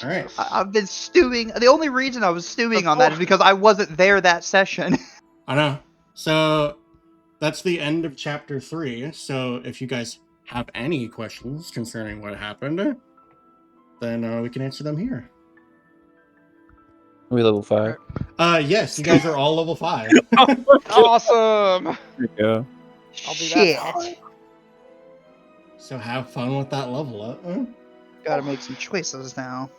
All right. I've been stewing. The only reason I was stewing on that is because I wasn't there that session. I know. So that's the end of chapter 3. So if you guys have any questions concerning what happened, then we can answer them here. Are we level 5? Yes, you guys are all level 5. Awesome. There we go. I'll do Shit. that now. So have fun with that level up. Huh? Gotta make some choices now.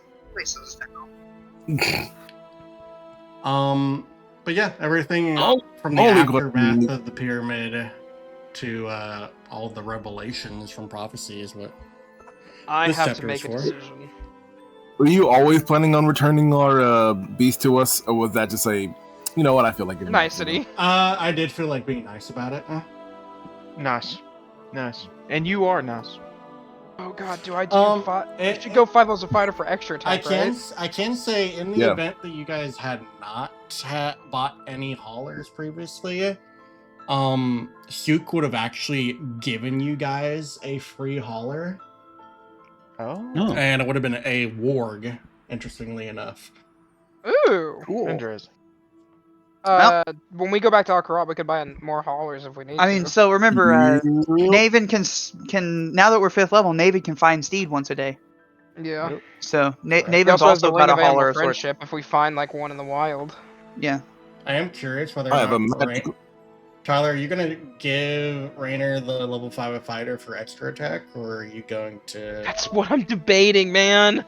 But yeah, everything from the aftermath of the pyramid to all the revelations from prophecy is what I this have chapter to make is a for. decision. Were you always planning on returning our beast to us, or was that just a, you know what, I feel like giving Nicety. I did feel like being nice about it. Nice. And you are nice. Oh god, do I do five? I should go 5 levels of fighter for extra attack, I can say in the event that you guys had not bought any haulers previously, Suk would have actually given you guys a free hauler. Oh. And it would have been a warg, interestingly enough. Ooh. Cool. Interesting. When we go back to Akarat, we could buy more haulers if we need to. I mean, so remember, Naven can now that we're 5th level, Naven can find Steed once a day. Yeah. So He Naven's also has the also ring got a of animal hauler of sorts. friendship if we find like one in the wild. Yeah. I am curious whether I or have a not magic- Tyler, are you gonna give Rainer the level 5 fighter for extra attack, or are you going to? That's what I'm debating, man.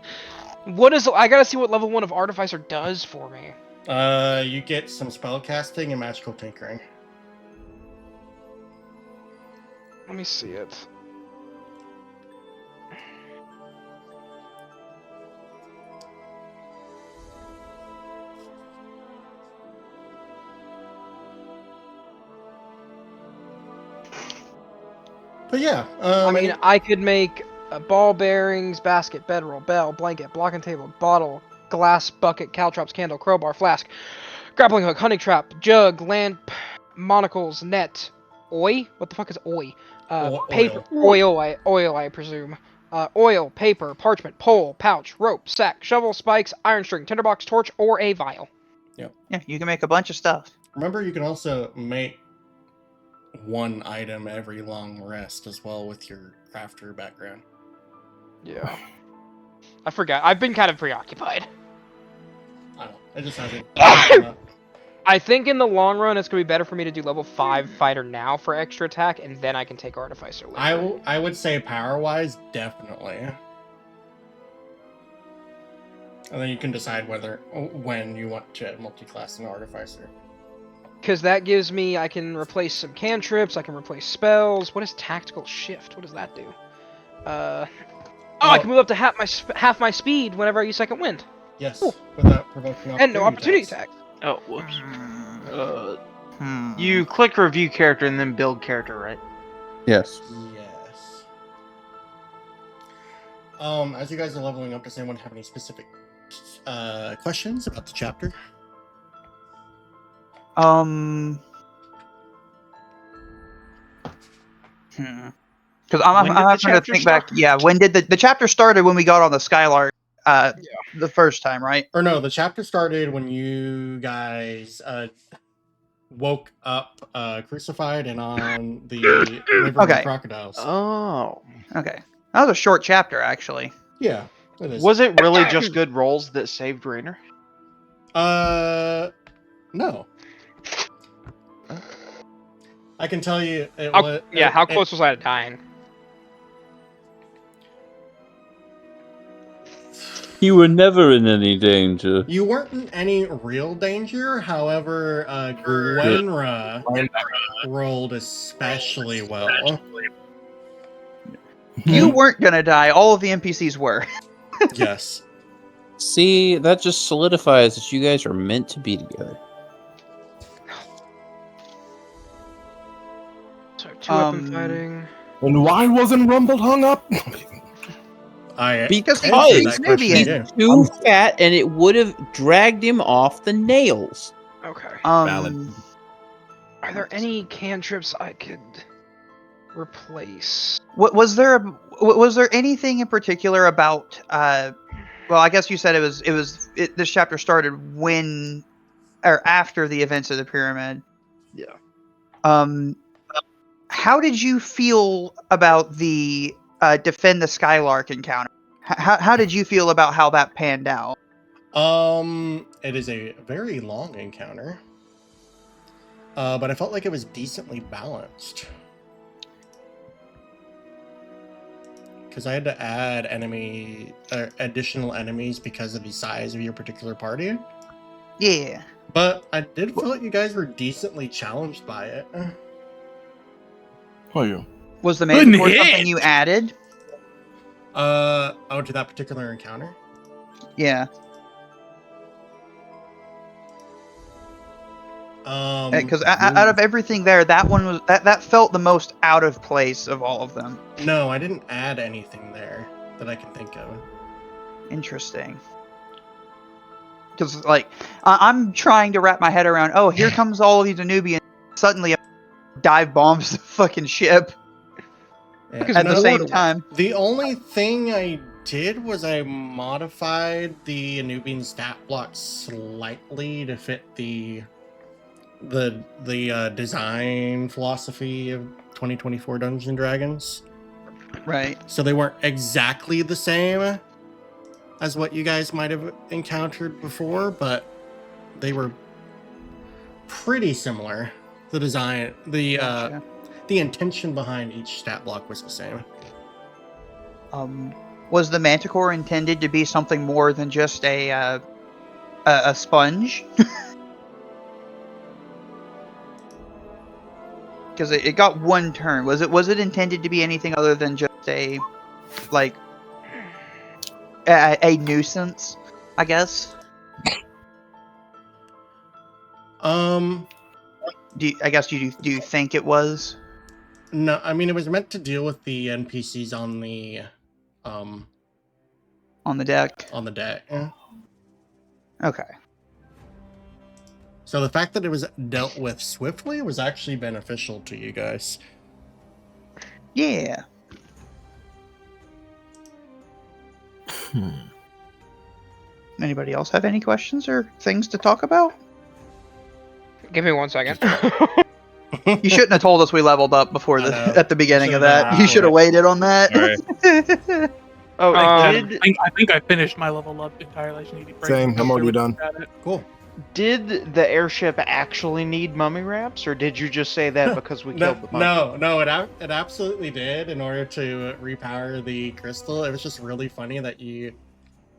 I gotta see what level 1 of Artificer does for me. You get some spell casting and magical tinkering. Let me see it. But yeah, I mean, I could make ball bearings, basket, bedroll, bell, blanket, blocking table, bottle, glass, bucket, caltrops, candle, crowbar, flask, grappling hook, hunting trap, jug, lamp, monocles, net, oi? What the fuck is oi? Paper, oil, I presume. Oil, paper, parchment, pole, pouch, rope, sack, shovel, spikes, iron string, tinderbox, torch, or a vial. Yeah, you can make a bunch of stuff. remember you can also make one item every long rest as well with your crafter background. Yeah. I forgot. I've been kind of preoccupied. I don't know. It just hasn't. I think in the long run, it's going to be better for me to do level 5 fighter now for extra attack, and then I can take Artificer later. I would say power-wise, definitely. And then you can decide when you want to multi-class an Artificer. Because that gives me, I can replace some cantrips, I can replace spells. What is Tactical Shift? What does that do? I can move up to half my speed whenever I use Second Wind. Yes, without provoking opportunity And no opportunity attacks. attacks. Oh, whoops. You click review character and then build character, right? Yes. Yes. As you guys are leveling up, does anyone have any specific questions about the chapter? Because I'm having to think back. Yeah, when did the chapter started? When we got on the Skylark, the first time, right? Or no, the chapter started when you guys woke up crucified and on the river of crocodiles. Oh. Okay, that was a short chapter, actually. Yeah, it is. Was it really just good rolls that saved Rainer? No. I can tell you it How, was. yeah, how close was I to dying? You were never in any danger. You weren't in any real danger, however, Gwenra rolled especially well. You weren't gonna die. All of the NPCs were. Yes. See, that just solidifies that you guys are meant to be together. So 2 weapon fighting. And why wasn't Rumble hung up? Because he's Nubian. too fat, and it would have dragged him off the nails. Okay. Valid. Are there any cantrips I could replace? Was there anything in particular about Well, I guess you said this chapter started when or after the events of the pyramid. Yeah. How did you feel about the defend the Skylark encounter? How did you feel about how that panned out? It is a very long encounter. But I felt like it was decently balanced. Because I had to add additional enemies because of the size of your particular party. Yeah. But I did feel like you guys were decently challenged by it. Oh, yeah. Was the Manticore something you added? To that particular encounter? Yeah. Because out of everything there, that one was that felt the most out of place of all of them. No, I didn't add anything there that I can think of. Interesting. Because like I'm trying to wrap my head around. Oh, here comes all of these Anubians. Suddenly, a dive bombs the fucking ship at the same time. The only thing I did was I modified the Anubian stat block slightly to fit the design philosophy of 2024 Dungeons and Dragons. Right. So they weren't exactly the same as what you guys might have encountered before, but they were pretty similar. The design, the intention behind each stat block was the same. Was the Manticore intended to be something more than just a sponge? Because it got one turn. Was it intended to be anything other than just a nuisance? I guess. Do you think it was? No, I mean it was meant to deal with the NPCs on the deck. On the deck. Yeah. Okay. So the fact that it was dealt with swiftly was actually beneficial to you guys. Yeah. Anybody else have any questions or things to talk about? Give me 1 second. You shouldn't have told us we leveled up before at the beginning of that. Should've You should have waited on that. Right. Oh, I think I finished my level up entirely. I just need to break Same, it. I'm already done. Cool. Did the airship actually need mummy wraps, or did you just say that because we killed the mummy? No, it absolutely did in order to repower the crystal. It was just really funny that you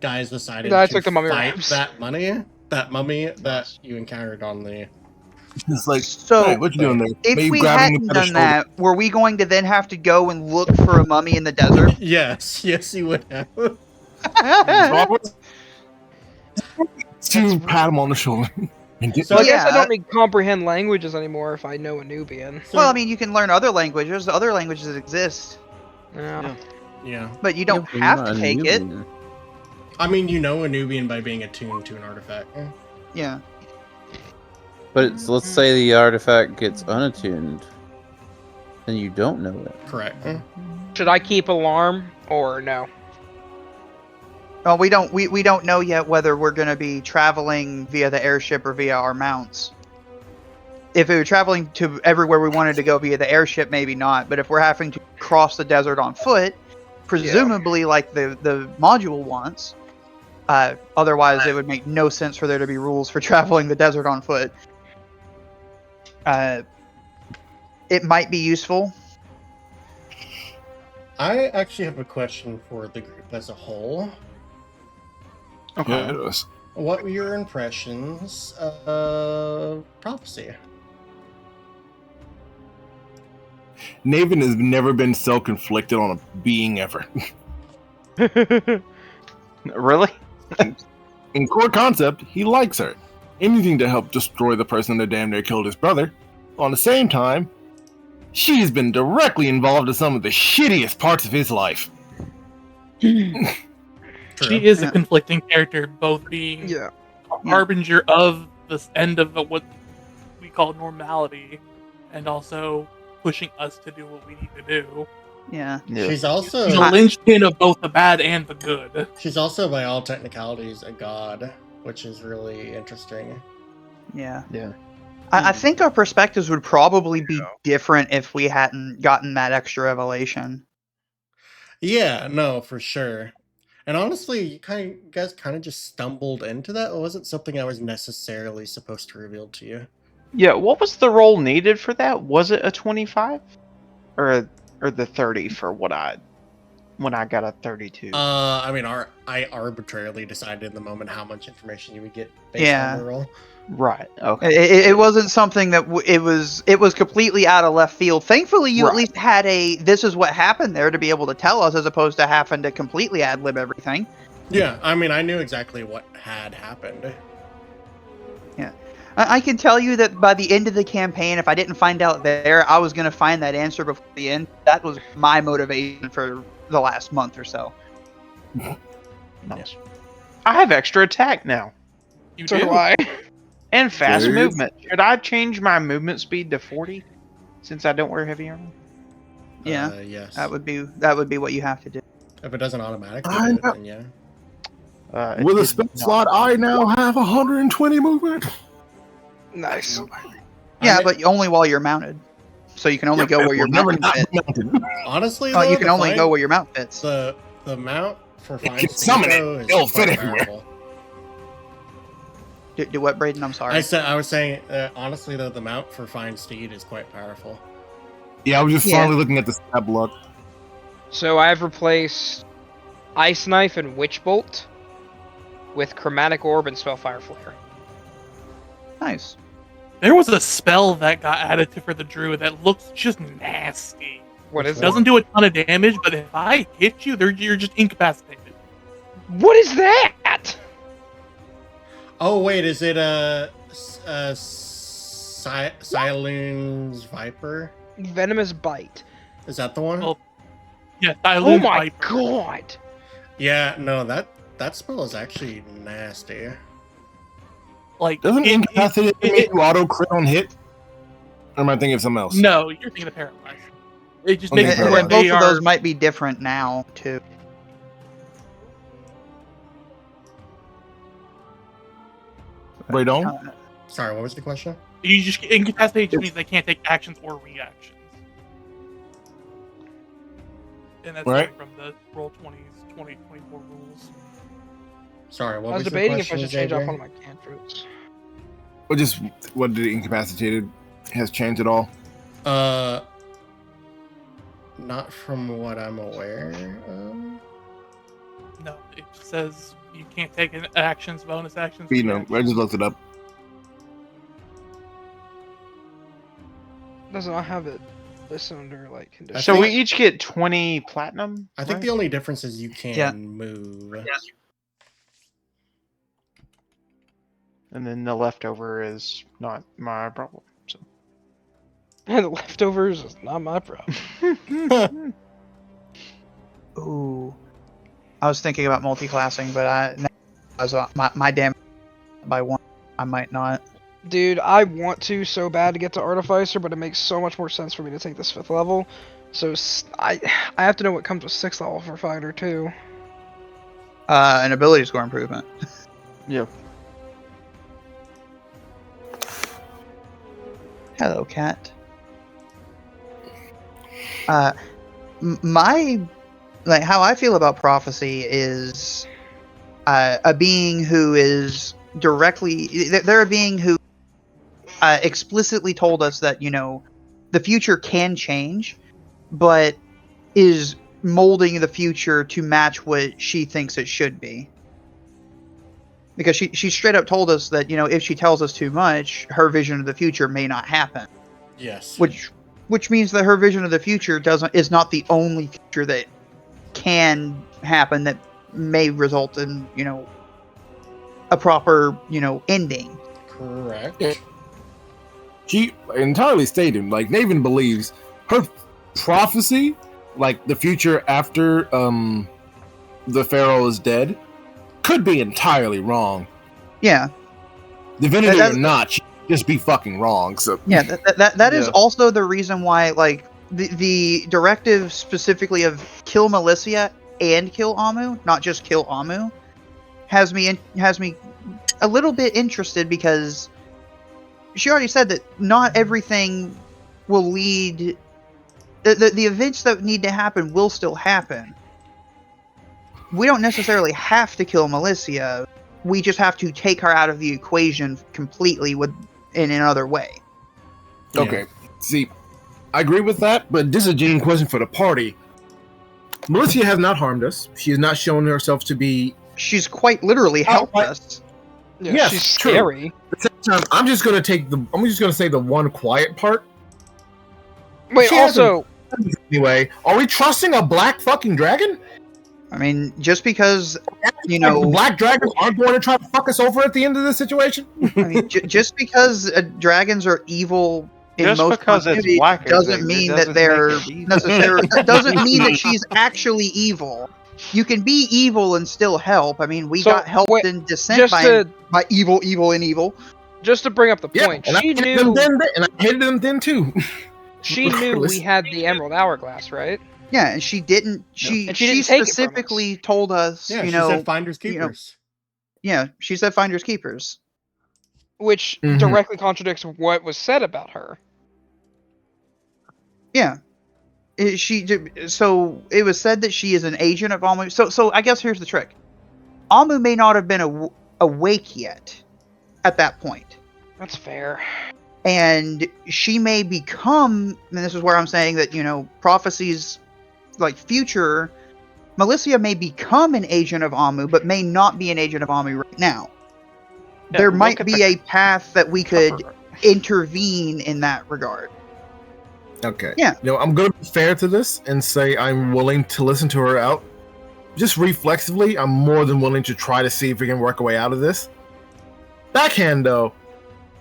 guys decided to took the mummy fight wraps. that mummy that you encountered on the... It's like, So, hey, what you doing there? if Maybe we grabbing hadn't him by the done shoulder. that, were we going to then have to go and look for a mummy in the desert? Yes, you would have. To pat him on the shoulder. And get So I guess I Yeah. don't need comprehend languages anymore if I know a Nubian. Well, I mean, you can learn other languages. Other languages exist, Yeah. Yeah. but you don't Yeah, have you're to not a take it. Nubian. I mean, you know a Nubian by being attuned to an artifact. Yeah. But let's say the artifact gets unattuned, then you don't know it. Correct. Should I keep alarm or no? Well, we don't know yet whether we're going to be traveling via the airship or via our mounts. If we were traveling to everywhere we wanted to go via the airship, maybe not. But if we're having to cross the desert on foot, presumably like the module wants, otherwise it would make no sense for there to be rules for traveling the desert on foot. It might be useful. I actually have a question for the group as a whole. Okay. Yeah, it was. What were your impressions of Prophecy? Naven has never been self-conflicted on a being ever. Really? In core concept, he likes her. Anything to help destroy the person that damn near killed his brother. On the same time, she's been directly involved in some of the shittiest parts of his life. She is a conflicting character, both being a harbinger of the end of what we call normality, and also pushing us to do what we need to do. Yeah. She's also the linchpin of both the bad and the good. She's also, by all technicalities, a god, which is really interesting. Yeah. Yeah. I think our perspectives would probably be different if we hadn't gotten that extra revelation. Yeah, no, for sure. And honestly, you guys kind of just stumbled into that. It wasn't something I was necessarily supposed to reveal to you. Yeah, what was the roll needed for that? Was it a 25? Or the 30 for when I got a 32? I mean, I arbitrarily decided in the moment how much information you would get based on the roll. Right. Okay. It wasn't something that it was completely out of left field. Thankfully, you at least had this is what happened there to be able to tell us, as opposed to having to completely ad lib everything. Yeah, I mean, I knew exactly what had happened. Yeah. I can tell you that by the end of the campaign, if I didn't find out there, I was going to find that answer before the end. That was my motivation for the last month or so. Nice. I have extra attack now. So do I. And fast Serious? movement. Should I change my movement speed to 40 since I don't wear heavy armor? Yeah. Yes. That would be what you have to do. If it doesn't automatically I do it, know. then yeah. With a spell slot, I now have 120 movement. Nice. Yeah, but only while you're mounted. So you can only go where your mount fits. Honestly, Oh, though, you can only go where your mount fits. The mount for fine can summon it. is It'll fit quite everywhere. powerful. Do what, Braden? I'm sorry. I was saying, honestly, though, the mount for fine steed is quite powerful. Yeah, I was just finally looking at the stab block. So I've replaced Ice Knife and Witch Bolt with Chromatic Orb and Spellfire Flare. Nice. There was a spell that got added to for the druid that looks just nasty. What is It it? doesn't do a ton of damage, but if I hit you, you're just incapacitated. What is that? Oh wait, is it Siloon's Viper? Venomous Bite. Is that the one? Well, yeah, Oh Siloon's my Viper. god. Yeah, no, that spell is actually nasty. Like, Doesn't incapacitate make you auto crit on hit? Or am I thinking of something else? No, you're thinking of Paralyze. It just Okay, makes it Paralyze. where And both they of are. those might be different now too. Right on? Sorry, what was the question? You just incapacitate just means they can't take actions or reactions. And that's Right. coming from the Roll20's 2024 rules. Sorry, what I was was debating your if I question, should change off JJ? one of my cantrips. Or just what did incapacitated has changed at all? Not from what I'm aware of. No, it says you can't take actions, bonus actions. You know, reactions. I just looked it up. Does not have it listed under like I conditions. So think- we each get 20 platinum? I think right? the only difference is you can Yeah. move. And then the leftover is not my problem. So And the leftovers is not my problem. Ooh. I was thinking about multi-classing, but my damage by one. I might not. Dude, I want to so bad to get to Artificer, but it makes so much more sense for me to take this 5th level. So I have to know what comes with 6th level for Fighter too. An ability score improvement. yeah. Hello, cat. My how I feel about prophecy is a being who is directly. They're a being who explicitly told us that the future can change, but is molding the future to match what she thinks it should be. Because she straight up told us that if she tells us too much, her vision of the future may not happen. Yes. Which means that her vision of the future is not the only future that can happen that may result in a proper ending. Correct. She entirely stated, like, Naven believes her prophecy, like the future after the Pharaoh is dead, could be entirely wrong. Yeah. Divinity or not, she'd just be fucking wrong. So Yeah, that is Yeah. also the reason why, the directive specifically of kill Milicia and kill Amu, not just kill Amu, has me a little bit interested, because she already said that not everything will lead. The events that need to happen will still happen. We don't necessarily have to kill Milicia. We just have to take her out of the equation completely in another way. Yeah. Okay. See, I agree with that, but this is a genuine question for the party. Milicia has not harmed us. She has not shown herself to be. She's quite literally helped us. Yeah, Yes, she's true. scary. At the same time, I'm just gonna say the one quiet part. Wait, She hasn't- also, Anyway, are we trusting a black fucking dragon? I mean, just because The black dragons aren't going to try to fuck us over at the end of this situation. I mean, just because dragons are evil in Just most because it's continuity black, doesn't Xavier, mean doesn't that they're make it evil. necessarily doesn't mean that she's actually evil. You can be evil and still help. I mean, we So, got helped wait, in Descent just to by evil, and evil. just to bring up the Yeah, point, and I she hated them knew then, and I hated them then too. she knew Regardless. we had the Emerald Hourglass, right? Yeah, and she didn't. She And she didn't take it from specifically told us, Yeah, you she know, said finders you know, keepers. yeah, she said finders keepers. Which Mhm. directly contradicts what was said about her. Yeah. So it was said that she is an agent of Amu. So I guess here's the trick. Amu may not have been awake yet at that point. That's fair. And she may become, and this is where I'm saying that, prophecies like future, Milicia may become an agent of Amu, but may not be an agent of Amu right now. Yeah, There look might at be the a path that we could cover. intervene in that regard. Okay. Yeah. I'm going to be fair to this and say I'm willing to listen to her out. Just reflexively, I'm more than willing to try to see if we can work a way out of this. Backhand, though,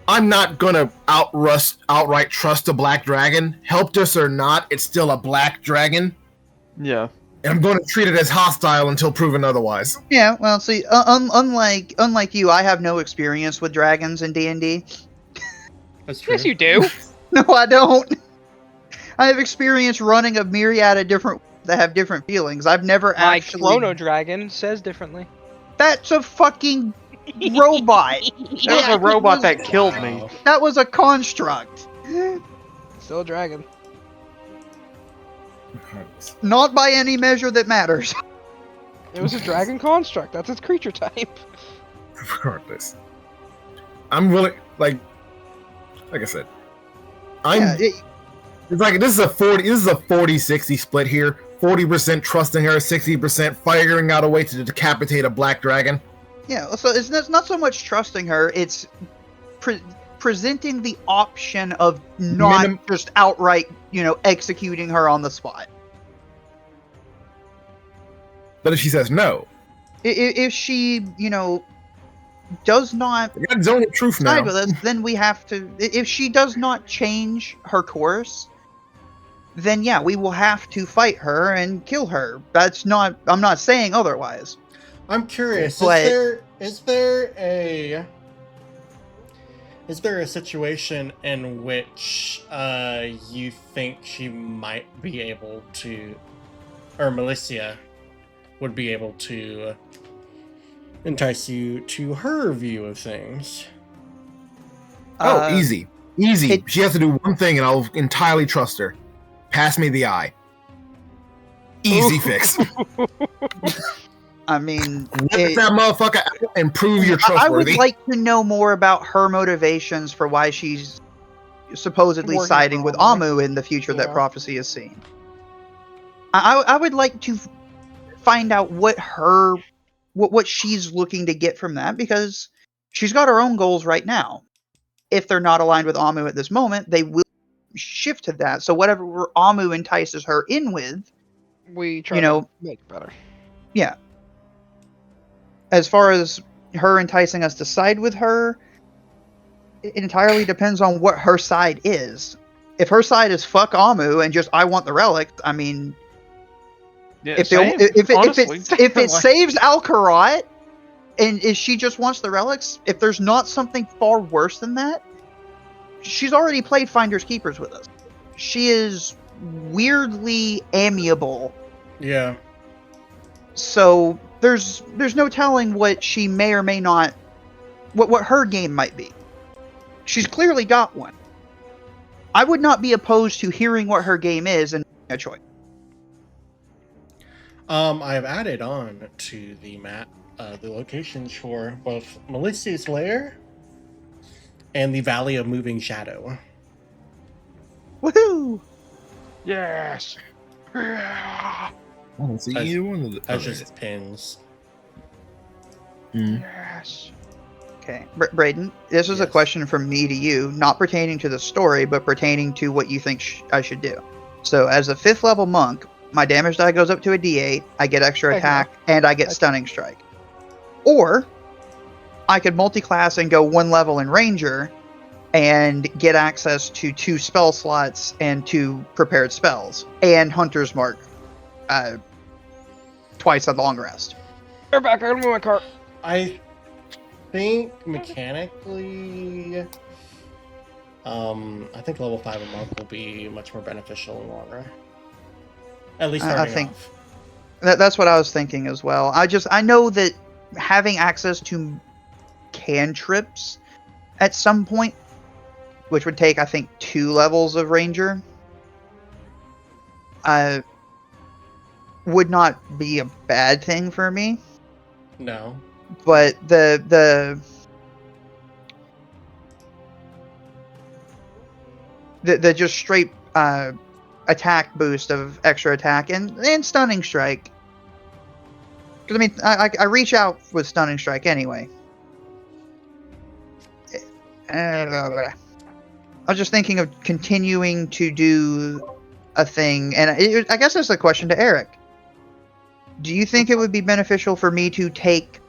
I'm not going to outright trust a black dragon. Helped us or not, it's still a black dragon. Yeah. And I'm going to treat it as hostile until proven otherwise. Yeah, well, see, unlike you, I have no experience with dragons in D&D. That's true. Yes, you do. No, I don't. I have experience running a myriad of different that have different feelings. I've never My actually. Chrono Dragon says differently. That's a fucking robot. That was a robot that killed me. That was a construct. Still a dragon. Not by any measure that matters. It was a dragon construct. That's its creature type. Regardless, I'm willing. Like I said, I'm. Yeah, It's like this is a 40-60 split here. 40% trusting her, 60% figuring out a way to decapitate a black dragon. yeah. So it's not so much trusting her. It's presenting the option of not just outright, executing her on the spot. But if she says no, If she, does not God's only truth now. side with us, then we have to. If she does not change her course, then yeah, we will have to fight her and kill her. That's not. I'm not saying otherwise. I'm curious. But- Is there a situation in which you think she might be able to, or Milicia would be able to entice you to her view of things? Easy. She has to do one thing and I'll entirely trust her. Pass me the eye. Easy fix. I mean, Let that motherfucker out and prove you're I would trustworthy. like to know more about her motivations for why she's supposedly Working siding for with Amu. Amu in the future that Yeah. prophecy is seen. I would like to find out what she's looking to get from that, because she's got her own goals right now. If they're not aligned with Amu at this moment, they will shift to that. So whatever Amu entices her in with, We try to make better. yeah. As far as her enticing us to side with her, it entirely depends on what her side is. If her side is fuck Amu and just I want the relic, I mean, Yeah, if same, honestly. it saves Al-Karat, and if she just wants the relics, if there's not something far worse than that, she's already played Finders Keepers with us. She is weirdly amiable. Yeah. So there's no telling what she may or may not, what her game might be. She's clearly got one. I would not be opposed to hearing what her game is and making a choice. I've added on to the map the locations for both Melissa's Lair and the Valley of Moving Shadow. Woohoo! Yes. I don't see As- either one of the. That's just pins. Yes. Okay, Braden, this is a Yes. question from me to you, not pertaining to the story, but pertaining to what you think I should do. So, as a 5th level monk, my damage die goes up to a D8, I get extra Heck attack, and I get Stunning Strike. Or, I could multi-class and go 1 level in Ranger, and get access to 2 spell slots and 2 prepared spells, and Hunter's Mark twice on the long rest. They're back. I gotta move my cart. I think mechanically, I think level 5 a monk will be much more beneficial in the long run. At least I starting think- off. That's what I was thinking as well. I know that having access to cantrips at some point, which would take, I think, 2 levels of Ranger, would not be a bad thing for me. No. But the just straight attack boost of extra attack and Stunning Strike. Because, I mean, I reach out with Stunning Strike anyway. I was just thinking of continuing to do a thing, and I guess that's a question to Eric. Do you think it would be beneficial for me to take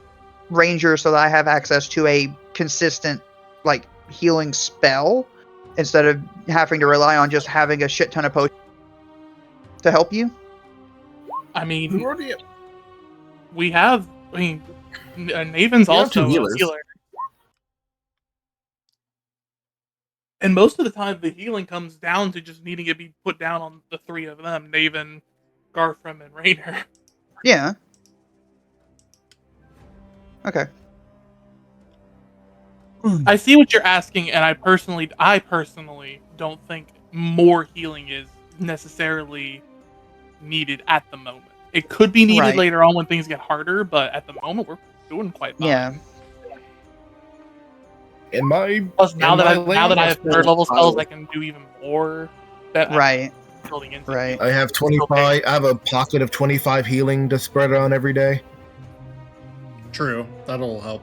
Ranger so that I have access to a consistent, like, healing spell instead of having to rely on just having a shit ton of potions to help you? I mean, we have. I mean, Naven's You have also two a healers. healer, and most of the time, the healing comes down to just needing to be put down on the 3 of them: Naven, Garthram, and Raynor. Yeah. Okay. I see what you're asking, and I personally don't think more healing is necessarily needed at the moment. It could be needed Right. later on when things get harder, but at the moment we're doing quite fine. Yeah. In my Plus, now in that my I lane, have I 3rd level spells, feel- I can do even more. That I'm Right. building into. Right. I have 25. I have a pocket of 25 healing to spread around every day. True. That'll help.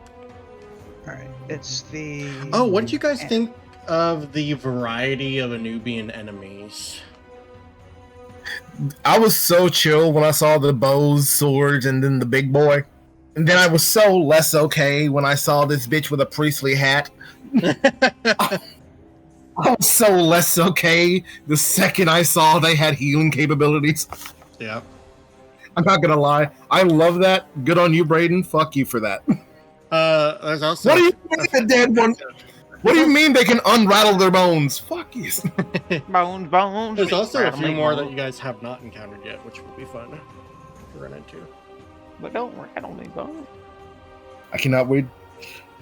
All right. It's the. Oh, what do you guys think of the variety of Anubian enemies? I was so chill when I saw the bows, swords, and then the big boy. And then I was so less okay when I saw this bitch with a priestly hat. I was so less okay the second I saw they had healing capabilities. Yeah. I'm not gonna lie. I love that. Good on you, Braden. Fuck you for that. There's also. What do you mean the dead one? What do you mean they can unrattle their bones? Fuck you. Bones, bones. There's also a rattle few me more bones. that you guys have not encountered yet, which would be fun to run into. But don't rattle me bones. I cannot wait.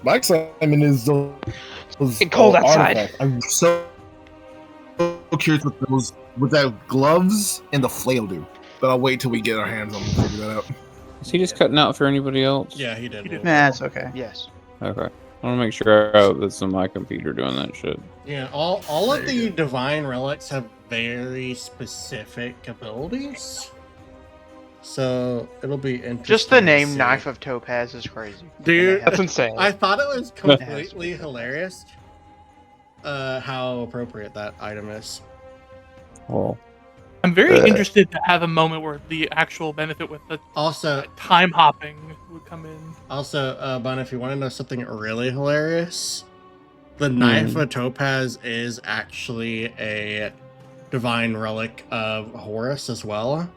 My excitement is those It's cold outside. artifacts. I'm so curious what those with that gloves and the flail do. But I'll wait till we get our hands on them to figure that out. Is he just cutting out for anybody else? Yeah, he did. He did. Nah, it's okay. Yes. Okay. I want to make sure that's on my computer doing that shit. Yeah, all of There you the divine relics have very specific abilities. So it'll be interesting. Just the to name see. Knife of Topaz is crazy. Dude, That's insane. I thought it was completely hilarious how appropriate that item is. Well, I'm very Uh. interested to have a moment where the actual benefit with the Also, time hopping would come in. Bun, if you want to know something really hilarious, the Knife of Topaz is actually a divine relic of Horus as well.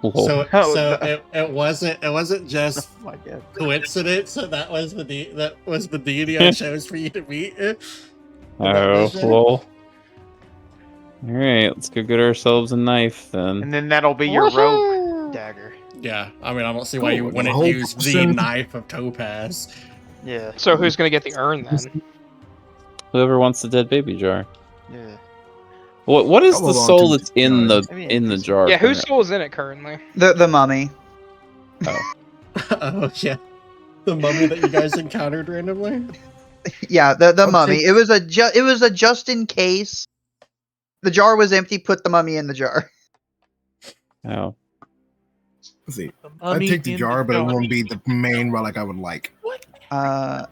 lol. So, Oh, it wasn't just Oh my god. coincidence that was the deity I chose for you to meet. Oh, vision. lol. All right, let's go get ourselves a knife then. And then that'll be your rogue dagger. Yeah, I mean, I don't see why you Cool, the wouldn't whole use the person- knife of Topaz. Yeah. So who's gonna get the urn then? Whoever wants the dead baby jar. Yeah. What is I'll the hold on soul to that's in jars. the I mean, in the it's- jar? Yeah, whose currently? soul is in it currently? The mummy. Oh yeah, the mummy that you guys encountered randomly. Yeah, the I'll mummy. take- It was a just in case. The jar was empty. Put the mummy in the jar. Oh. Let's see. The I'd mummy take the in jar, but it jar. won't be the main relic I would like. Uh,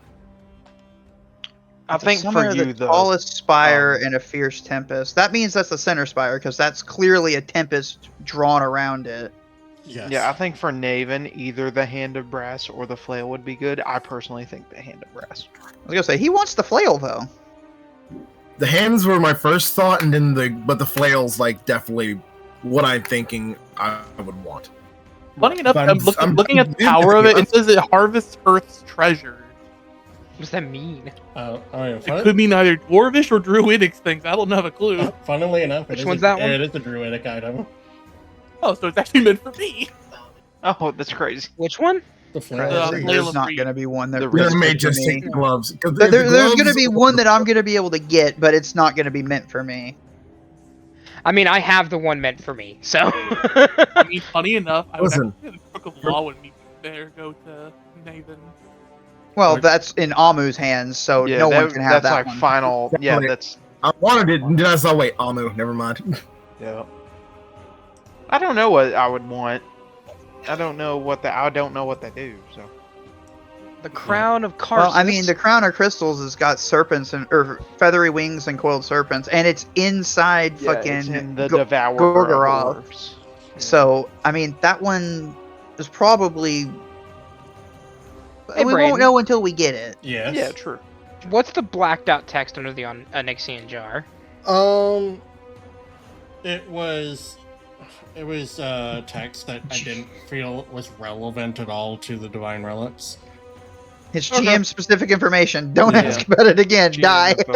I the think for summon of you, the the tallest spire um, and a fierce tempest. That means that's the center spire because that's clearly a tempest drawn around it. Yes. yeah, I think for Naven, either the hand of brass or the flail would be good. I personally think the hand of brass. I was gonna say he wants the flail though. The hands were my first thought, and then the flail's like definitely what I'm thinking I would want. Funny enough, I'm- I'm- looking at the power of it, it says it harvests Earth's treasures. What does that mean? I mean, It could mean either dwarvish or druidic things. I don't have a clue. funnily enough, Which it is one's a, that one? It is a druidic item. Oh, so it's actually meant for me. Oh, that's crazy. Which one? The flail. Crazy. is- There's not gonna be one that The really There may fits for just me. take the gloves. 'Cause There's gonna be one that I'm gonna be able to get, but it's not gonna be meant for me. I mean, I have the one meant for me, so. I mean, funny enough, I would Listen. actually the Crook of Law would meet there. Go to Naven. Well, Like- that's in Amu's hands, so Yeah, no that, one can have that's that like one. final. Yeah, Definitely. that's I wanted it, and then I saw, wait, Amu, never mind. yeah. I don't know what I would want. I don't know what they do. So The crown of Karsus. Well, I mean, the crown of crystals has got serpents and or feathery wings and coiled serpents, and it's inside yeah, fucking. it's in the Go- Devourer Gorgoroth. of Dwarves. Yeah. So, I mean, that one is probably. Hey, we Braden. won't know until we get it. Yes. yeah, true. What's the blacked out text under the Onyxian jar? It was text that I didn't feel was relevant at all to the divine relics. It's GM specific information. Don't Yeah. ask about it again. GM Die. info.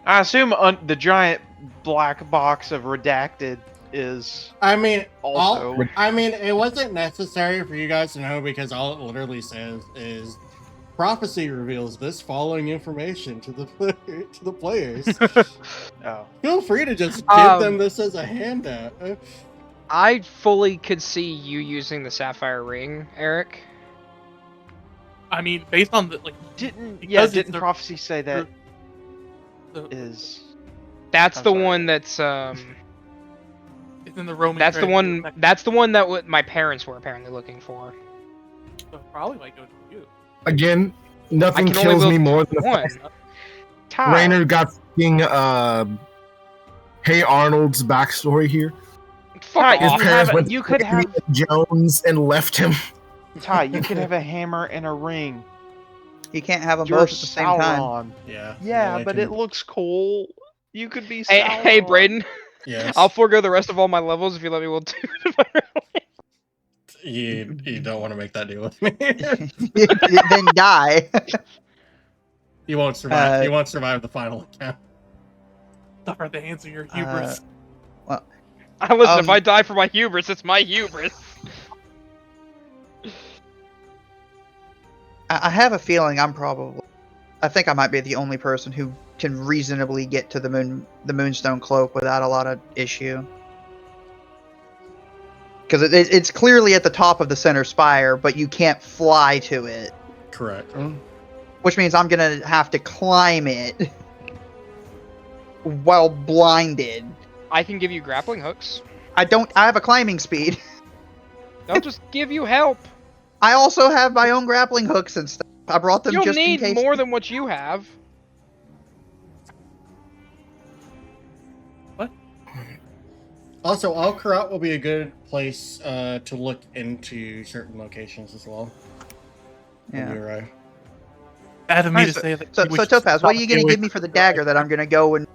I assume the giant black box of redacted is I mean, also. it wasn't necessary for you guys to know because all it literally says is prophecy reveals this following information to the to the players. Oh. Feel free to just give Um, them this as a handout. I fully could see you using the sapphire ring, Eric. I mean, based on the Didn't Because it's didn't the- prophecy say that the- is That's I'm the sorry. one that's it's in the Roman. that's the treasure one section, that's the one that my parents were apparently looking for. so it probably might go to you. Again, nothing I can only kills me look more than the one. fact Ty. Raynor got fucking Hey Arnold's backstory here. Fuck Ty, His off. you parents have- went you to could Indiana have- Jones and left him. Ty, you could have a hammer and a ring. You can't have them You're both at the same time. Sauron. Yeah. Yeah, I but can- it looks cool. You could be Hey, Sauron. hey, Braden. Yes. I'll forego the rest of all my levels if you let me. Will do. You don't want to make that deal with me. Then die. You won't survive. Uh, You won't survive the final account. Suffer at the hands of your hubris. I listen. If Um, I die for my hubris, it's my hubris. I have a feeling I think I might be the only person who can reasonably get to the Moonstone Cloak without a lot of issue. Because it's clearly at the top of the center spire, but you can't fly to it. Correct. Which means I'm gonna have to climb it while blinded. I can give you grappling hooks. I have a climbing speed. They'll just give you help. I also have my own grappling hooks and stuff. I brought them You'll just in need case. more than what you have. Also, Al-Karat will be a good place to look into certain locations as well. Yeah. You're right. Bad of me Alright, to say that. So, you so wish- Topaz, what are you gonna Stop give me for the dagger that I'm gonna go and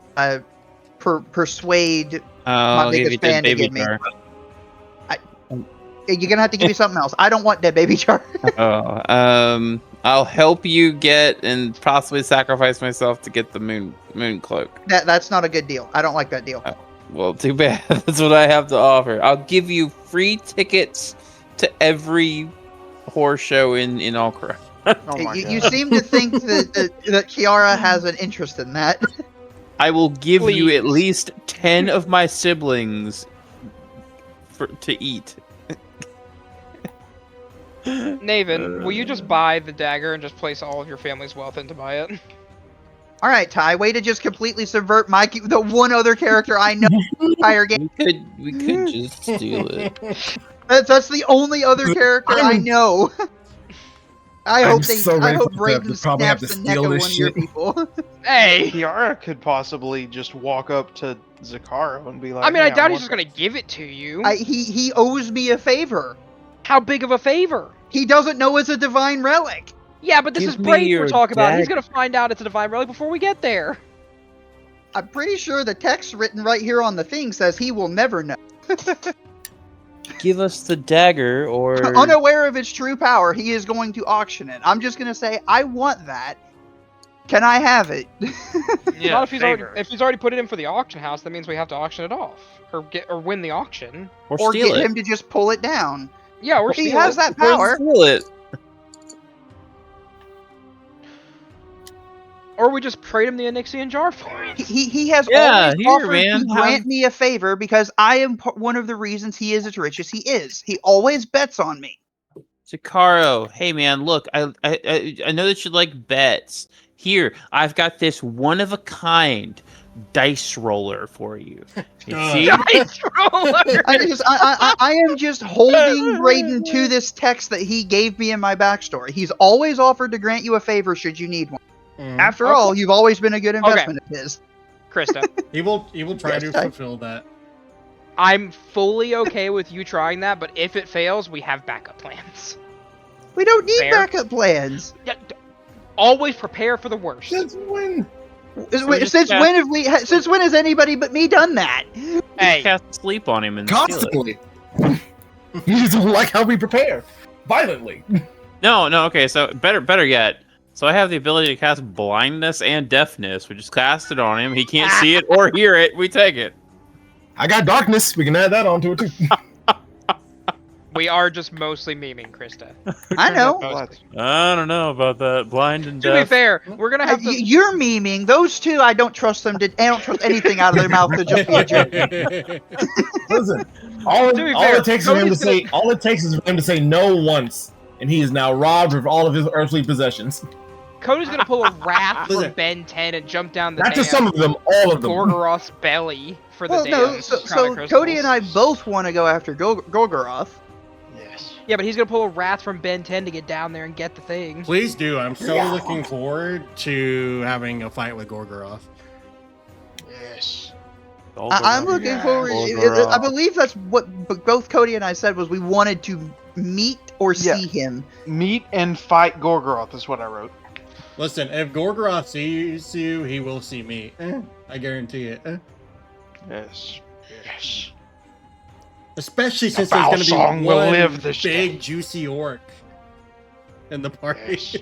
persuade? I'll give biggest you dead fan to baby give me. jar. You're gonna have to give me something else. I don't want dead baby jar. Oh, I'll help you get and possibly sacrifice myself to get the moon cloak. That's not a good deal. I don't like that deal. Well, too bad. That's what I have to offer. I'll give you free tickets to every horror show in Alcra. Oh my You God. seem to think that Kiara has an interest in that. I will give you at Please. least 10 of my siblings to eat. Naven, will you just buy the dagger and just place all of your family's wealth into buy it? All right, Ty, way to just completely subvert the one other character I know in the entire game. We could just steal it. That's the only other character I know. I I'm hope so I ready hope for Brayden to probably have snaps to the neck steal of this one of your shit. people. Hey! Kiara could possibly just walk up to Zakaro and be like, I mean, I "Hey, doubt want he's just gonna this." give it to you. He owes me a favor. How big of a favor? He doesn't know it's a divine relic. Yeah, but this Give is me Brayden we're your talking about. He's dagger. gonna find out it's a divine relic before we get there. I'm pretty sure the text written right here on the thing says he will never know. Give us the dagger, or Unaware of its true power, he is going to auction it. I'm just gonna say, I want that. Can I have it? Yeah, Not if he's favor. already put it in for the auction house. That means we have to auction it off or win the auction. or Or steal get it. him to just pull it down. Yeah, or He steal has it. that Or power. steal it. Or we just trade him the Onyxian jar for it. He has Yeah, always here, offered man, to grant me a favor because I am one of the reasons he is as rich as he is. He always bets on me. Zakaro, hey man, look, I know that you like bets. Here, I've got this one of a kind dice roller for you. You see? Dice roller! I am just holding Brayden to this text that he gave me in my backstory. He's always offered to grant you a favor should you need one. After Okay. all, you've always been a good investment of his. Krista, He will try Yes, to Ty. fulfill that. I'm fully okay with you trying that, but if it fails, we have backup plans. We don't need Fair. backup plans. Yeah, always prepare for the worst. Since when? just Since cast- when have we? Since when has anybody but me done that? Hey, Cast sleep on him and steal it. Constantly. You just don't like how we prepare. Violently. No, okay, so better yet. So I have the ability to cast blindness and deafness. We just cast it on him. He can't see it or hear it. We take it. I got darkness. We can add that onto it too. we are just mostly memeing Krista. I know. Mostly. I don't know about that. Blind and To be deaf. fair, we're gonna have to. You're memeing those two. I don't trust them. I don't trust anything out of their mouth to just be a joke. Listen, all To be fair, it takes is for him to Cody's say. All it takes is for him to say no once, and he is now robbed of all of his earthly possessions. Cody's gonna pull a wrath Listen. from Ben 10 and jump down the Not damn just some of them, all of them. Gorgoroth's belly for the Well, damn no. crown So of crystals. Cody and I both want to go after Gorgoroth. Yes. Yeah, but he's gonna pull a wrath from Ben 10 to get down there and get the thing. Please do. I'm so looking forward to having a fight with Gorgoroth. Yes. I'm looking forward. I believe that's what both Cody and I said was we wanted to meet or Yeah. see him. Meet and fight Gorgoroth is what I wrote. Listen, if Gorgoroth sees you, he will see me. I guarantee it. Yes. Yes. Especially since The there's foul going to be song will one live this big day. juicy orc in the party. Yes.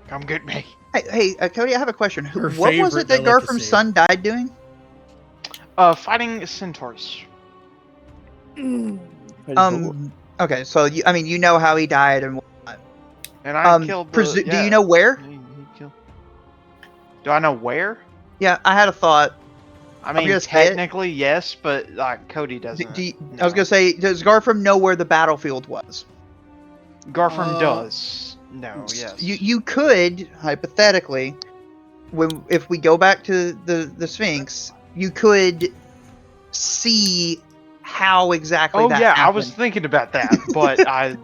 Come get me. Hey, Cody, I have a question. Her What was favorite it that delicacy. Garfrom's son died doing? Fighting centaurs. Okay, so you know how he died and whatnot. And I killed the... Do you know where? He killed... Do I know where? Yeah, I had a thought. I mean, gonna say it. technically, yes, but like Cody doesn't. I was gonna say, does Garfrom know where the battlefield was? Garfrom does. No, yes. You could hypothetically, if we go back to the Sphinx, you could see how exactly. Oh that yeah, I happened. was thinking about that, but I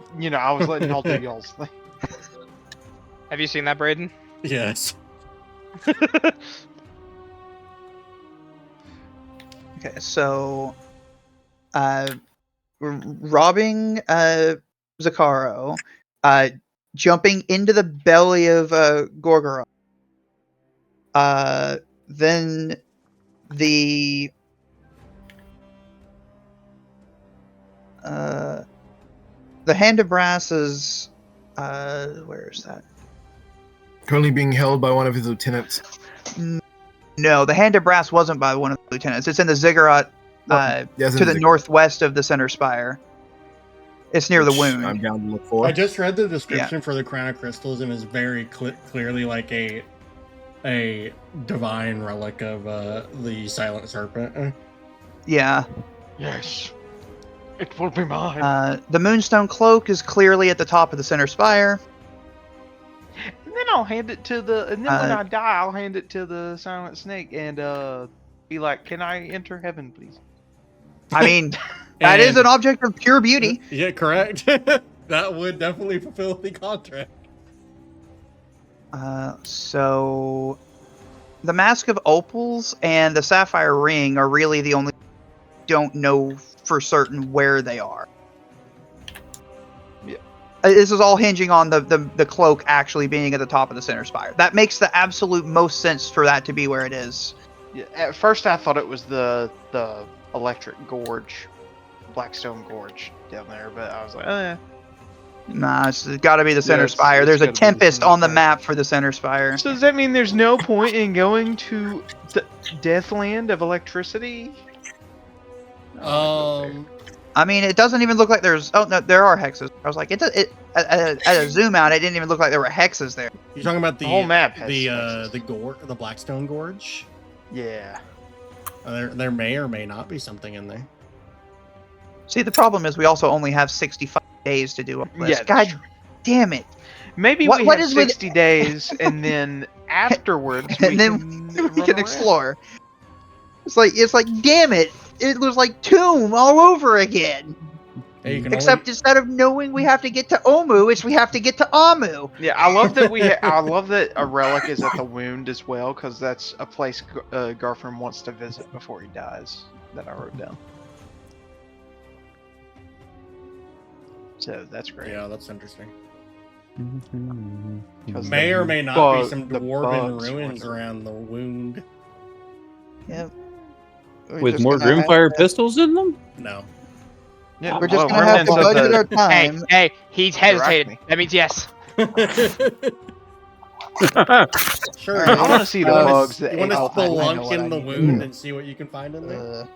was letting y'all do y'all's thing. Have you seen that, Braden? Yes. Okay, so, robbing Zakaro, jumping into the belly of Gorgoroth, then the Hand of Brass is where is that? Currently being held by one of his lieutenants. No, the Hand of Brass wasn't by one of the lieutenants. It's in the ziggurat Yes, to the northwest of the center spire. It's near the which wound. I'm down to look for. I just read the description for the Crown of Crystals and is very clearly like a divine relic of the Silent Serpent. Yeah. Yes. It will be mine. The Moonstone Cloak is clearly at the top of the center spire. And then I'll hand it to the. And then when I die, I'll hand it to the Silent Snake and be like, "Can I enter heaven, please?" I mean, that is an object of pure beauty. Yeah, correct. That would definitely fulfill the contract. So the Mask of Opals and the Sapphire Ring are really the only don't know for certain where they are. Yeah. This is all hinging on the cloak actually being at the top of the center spire. That makes the absolute most sense for that to be where it is. Yeah. At first, I thought it was the Electric Gorge, Blackstone Gorge down there, but I was like, eh. Nah, it's got to be the center it's- spire. it's There's a gotta be the tempest center on the spire. map for the center spire. So does that mean there's no point in going to the Deathland of Electricity? I mean, it doesn't even look like there's. Oh no, there are hexes. I was like, at a zoom out, it didn't even look like there were hexes there. You're talking about the whole map has the Blackstone Gorge. Yeah. There may or may not be something in there. See, the problem is we also only have 65 days to do all this. Yeah, God that's true. damn it! Maybe What- we what have is with- 60 days, and then afterwards we And then can, we run can around. explore. It's like, damn it! It was like Tomb all over again. Hey, you can Except instead of knowing we have to get to Omu, it's we have to get to Amu. Yeah, I love that I love that a relic is at the wound as well, because that's a place Garfram wants to visit before he dies. That I wrote down. So that's great. Yeah, that's interesting. 'Cause May the or may not bug- be some the dwarven bugs ruins were- around the wound. Yep. We're With just more gonna have Grimfire to- pistols in them? No. Yeah, We're just well, gonna have to remnants of budget the- our time. Hey, he's hesitated. me. That means yes. Sure. I wanna see the You wanna- bugs that You want to ate the- I know spelunk what in I the need. wound and see what you can find in there?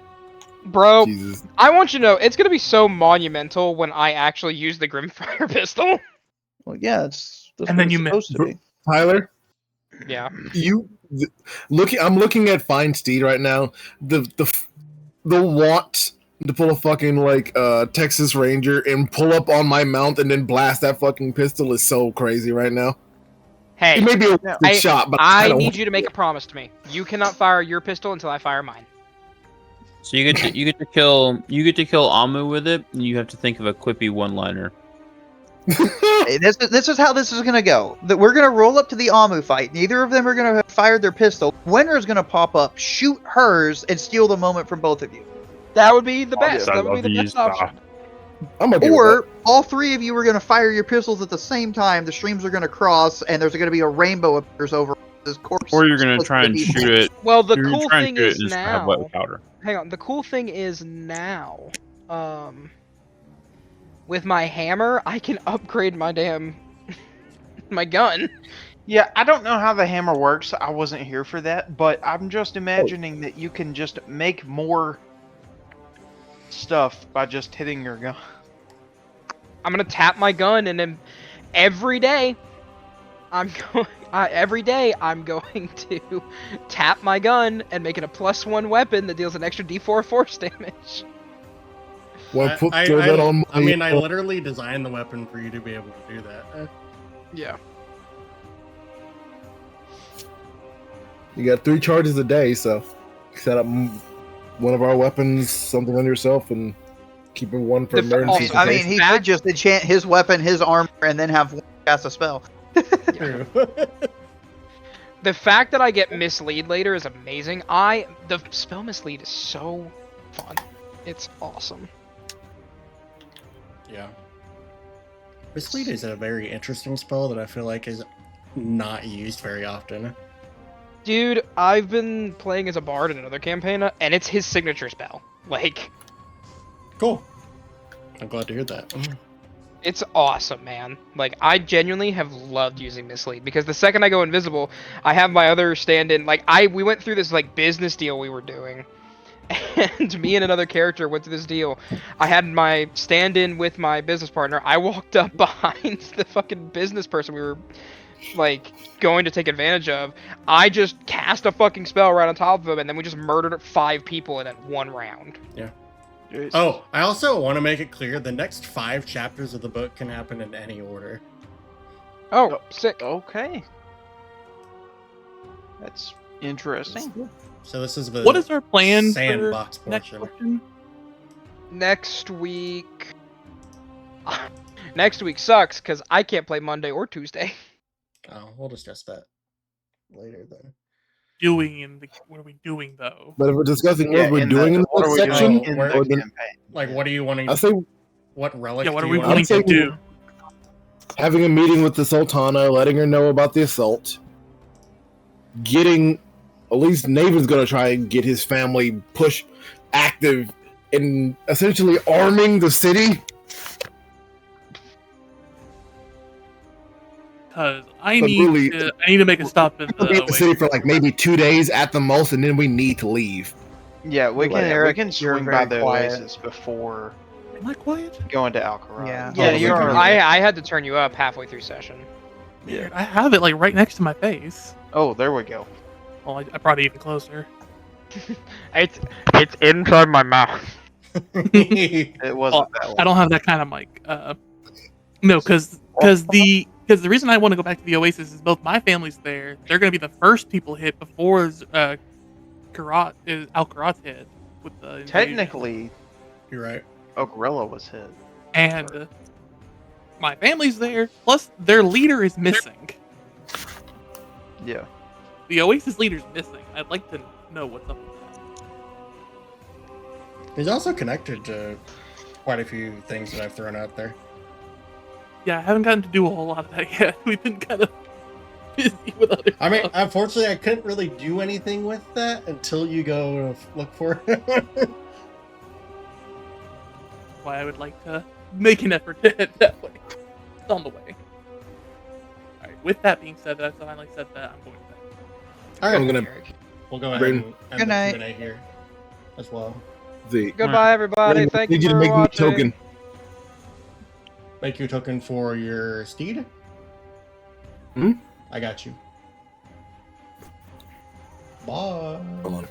Bro, Jesus. I want you to know, it's gonna be so monumental when I actually use the Grimfire pistol. Well, yeah, that's And what then it's you supposed to be. Tyler, Yeah. I'm looking at Fine Steed right now. The want to pull a fucking Texas Ranger and pull up on my mount and then blast that fucking pistol is so crazy right now. Hey, It may be a Yeah. wasted shot, but I don't need want- you to make a promise to me. You cannot fire your pistol until I fire mine. So you get to kill Amu with it, and you have to think of a quippy one-liner. Hey, this is how this is gonna go. We're gonna roll up to the Amu fight. Neither of them are gonna have fired their pistol. Winner is gonna pop up, shoot hers, and steal the moment from both of you. That would be the best. Yes, I That would be love the you, best option. I'm okay with Or all three of you are gonna fire your pistols at the same time. The streams are gonna cross, and there's gonna be a rainbow appears over this corpse. Or you're gonna Split try the and people. shoot it. Well, the You're gonna cool try and thing shoot it is and just have now. wet powder. Hang on. The cool thing is now, with my hammer, I can upgrade my damn my gun. Yeah, I don't know how the hammer works. I wasn't here for that, but I'm just imagining that you can just make more stuff by just hitting your gun. I'm gonna tap my gun, and then every day, I'm going to tap my gun and make it a +1 weapon that deals an extra D4 force damage. Well, throw I that on my, mean, I literally designed the weapon for you to be able to do that. Yeah. You got 3 charges a day, so set up one of our weapons, something on yourself, and keeping one for emergencies. I mean, he could just enchant his weapon, his armor, and then have one cast a spell. True. The fact that I get mislead later is amazing. The spell mislead is so fun. It's awesome. Yeah. Mislead is a very interesting spell that I feel like is not used very often. Dude, I've been playing as a bard in another campaign, and it's his signature spell. Like, Cool. I'm glad to hear that. It's awesome, man. Like, I genuinely have loved using Mislead because the second I go invisible, I have my other stand-in. Like, we went through this like business deal we were doing, and me and another character went through this deal. I had my stand-in with my business partner. I walked up behind the fucking business person we were like going to take advantage of. I just cast a fucking spell right on top of him, and then we just murdered 5 people in that one round. Yeah. Jeez. Oh, I also want to make it clear the next 5 chapters of the book can happen in any order. Oh, sick. Okay. That's interesting. So this is the What is our plan sandbox for next portion. question? Next week. Next week sucks because I can't play Monday or Tuesday. Oh, we'll discuss that later then. What are we doing though? But if we're discussing what we're in doing in what the are we section, doing in or the the- campaign? Like, what are you wanting? I say What relic? Yeah, what do are you we want wanting to saying- do? having a meeting with the Sultana, letting her know about the assault, getting at least Naven's gonna try and get his family active in essentially arming the city. Because I But need really- to make a stop in We'll be in the city the for like maybe 2 days at the most, and then we need to leave. Yeah, we Well, can Eric, we can you're swing by very the quiet. Oasis before Am I quiet? going to Alcaraz. Yeah. Yeah, Oh, you're. okay. I had to turn you up halfway through session. Weird. I have it like right next to my face. Oh, there we go. Well, I brought it even closer. It's inside my mouth. It wasn't that I one. don't have that kind of mic. No, because the reason I want to go back to the Oasis is both my family's there. They're going to be the first people hit before Alcaraz hit with the invasion. Technically, You're right. Ogrilla was hit. And my family's there. Plus, their leader is missing. Yeah. The Oasis leader's missing. I'd like to know what's up with that. He's also connected to quite a few things that I've thrown out there. Yeah, I haven't gotten to do a whole lot of that yet. We've been kind of busy with other I mean, stuff. unfortunately, I couldn't really do anything with that until you go look for it. Why I would like to make an effort to head that way. It's on the way. Alright, with that being said, I finally said that I'm going to bed. All right, I'm gonna we'll go ahead Bring- and end Good the night. Q&A here as well. The Goodbye, everybody. Thank you need you for to make me watching. token. Make you a token for your steed. Hmm? I got you. Bye. Hold on.